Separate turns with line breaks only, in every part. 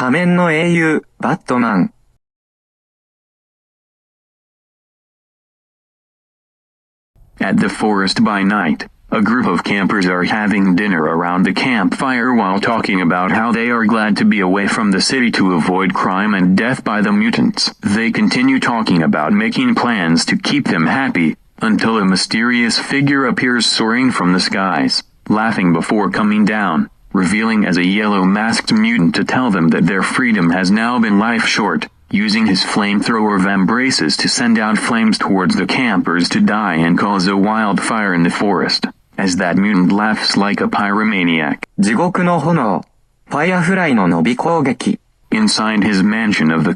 仮面の英雄、バットマン。
At the forest by night, a group of campers are having dinner around the campfire while talking about how they are glad to be away from the city to avoid crime and death by the mutants. They continue talking about making plans to keep them happy, until a mysterious figure appears soaring from the skies, laughing before coming down, revealing as a yellow-masked mutant to tell them that their freedom has now been life short, using his flamethrower vambraces to send out flames towards the campers to die and cause a wildfire in the forest, as that mutant laughs like a pyromaniac.
地獄の炎。ファイアフライの伸び攻撃。
Inside his mansion of the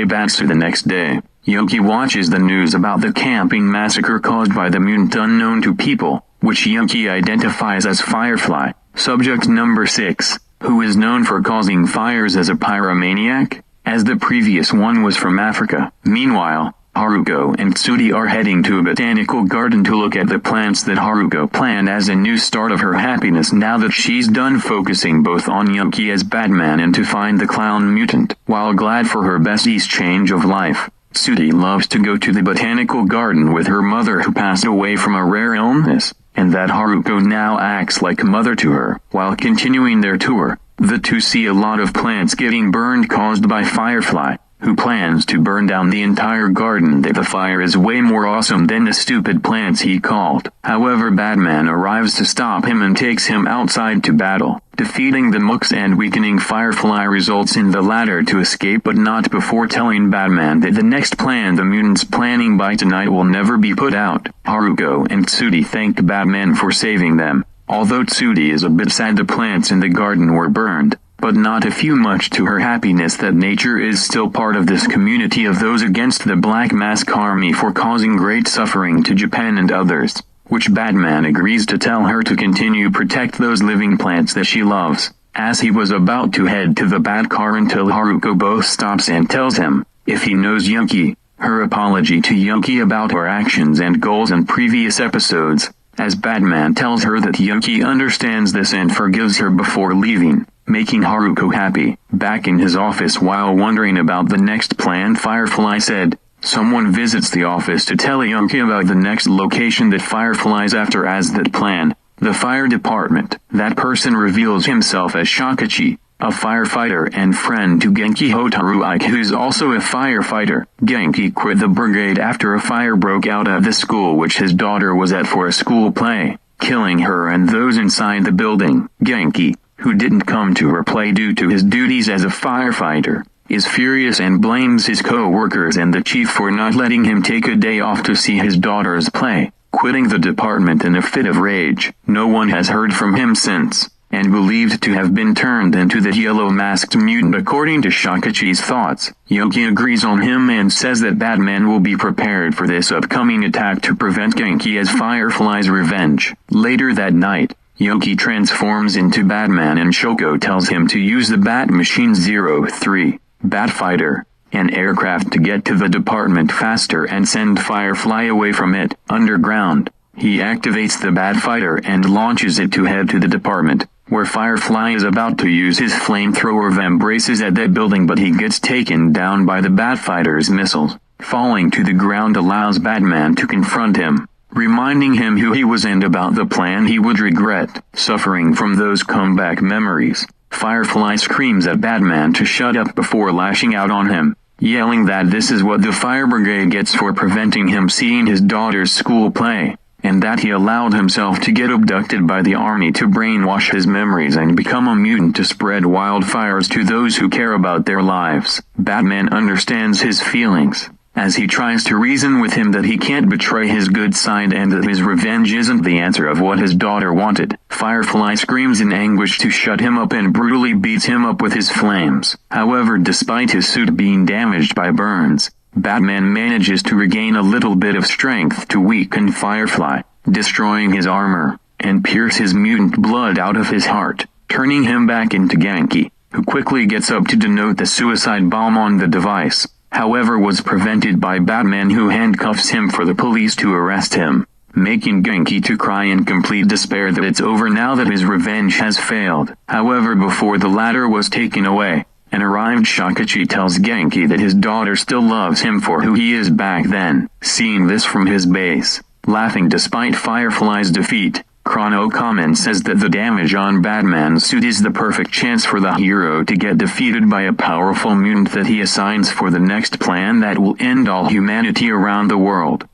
Batsu the next day, Yoki watches the news about the camping massacre caused by the mutant unknown to people, which Yoki identifies as Firefly. Subject number 6, who is known for causing fires as a pyromaniac, as the previous one was from Africa. Meanwhile, Haruko and Tsuri are heading to a botanical garden to look at the plants that Haruko planned as a new start of her happiness now that she's done focusing both on Yoki as Batman and to find the clown mutant. While glad for her bestie's change of life, Tsuri loves to go to the botanical garden with her mother who passed away from a rare illness, and that Haruko now acts like a mother to her. While continuing their tour, the two see a lot of plants getting burned caused by Firefly, who plans to burn down the entire garden. That the fire is way more awesome than the stupid plants he called. However, Batman arrives to stop him and takes him outside to battle. Defeating the mooks and weakening Firefly results in the latter to escape, but not before telling Batman that the next plan the mutants planning by tonight will never be put out. Haruko and Tsuri thank Batman for saving them, although Tsuri is a bit sad the plants in the garden were burned, but not a few much to her happiness that nature is still part of this community of those against the Black Mask Army for causing great suffering to Japan and others, which Batman agrees to tell her to continue protect those living plants that she loves, as he was about to head to the Bat car until Haruko both stops and tells him, if he knows Yoki, her apology to Yoki about her actions and goals in previous episodes, as Batman tells her that Yoki understands this and forgives her before leaving, making Haruko happy. Back in his office while wondering about the next plan, Firefly said, someone visits the office to tell Yoki about the next location that Firefly's after as that plan, the fire department. That person reveals himself as Shakachi, a firefighter and friend to Genki Hotaruike, who's also a firefighter. Genki quit the brigade after a fire broke out at the school which his daughter was at for a school play, killing her and those inside the building. Genki, who didn't come to her play due to his duties as a firefighter, is furious and blames his co-workers and the chief for not letting him take a day off to see his daughter's play, quitting the department in a fit of rage. No one has heard from him since, and believed to have been turned into the yellow-masked mutant according to Shakachi's thoughts. Yoki agrees on him and says that Batman will be prepared for this upcoming attack to prevent Genki as Firefly's revenge. Later that night, Yoki transforms into Batman and Shoko tells him to use the Bat Machine 03, Batfighter, an aircraft to get to the department faster and send Firefly away from it. Underground, he activates the Batfighter and launches it to head to the department, where Firefly is about to use his flamethrower vambraces at that building, but he gets taken down by the Batfighter's missiles. Falling to the ground allows Batman to confront him, reminding him who he was and about the plan he would regret. Suffering from those comeback memories, Firefly screams at Batman to shut up before lashing out on him, yelling that this is what the fire brigade gets for preventing him seeing his daughter's school play, and that he allowed himself to get abducted by the army to brainwash his memories and become a mutant to spread wildfires to those who care about their lives. Batman understands his feelings, as he tries to reason with him that he can't betray his good side and that his revenge isn't the answer of what his daughter wanted. Firefly screams in anguish to shut him up and brutally beats him up with his flames. However, despite his suit being damaged by burns, Batman manages to regain a little bit of strength to weaken Firefly, destroying his armor, and pierce his mutant blood out of his heart, turning him back into Genki, who quickly gets up to denote the suicide bomb on the device, however was prevented by Batman, who handcuffs him for the police to arrest him, making Genki to cry in complete despair that it's over now that his revenge has failed. However, before the latter was taken away, and arrives Alarmed Shakachi tells Genki that his daughter still loves him for who he is back then. Seeing this from his base, laughing despite Firefly's defeat, Chrono Kamen says that the damage on Batman's suit is the perfect chance for the hero to get defeated by a powerful mutant that he assigns for the next plan that will end all humanity around the world.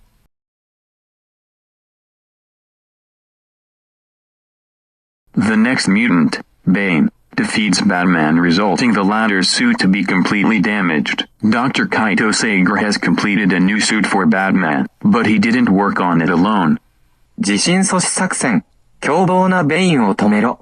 The next mutant, Bane, defeats Batman, resulting the latter's suit to be completely damaged. Dr. Kaito Sager has completed a new suit for Batman, but he didn't work on it alone.
地震阻止作戦。凶暴なベインを止めろ。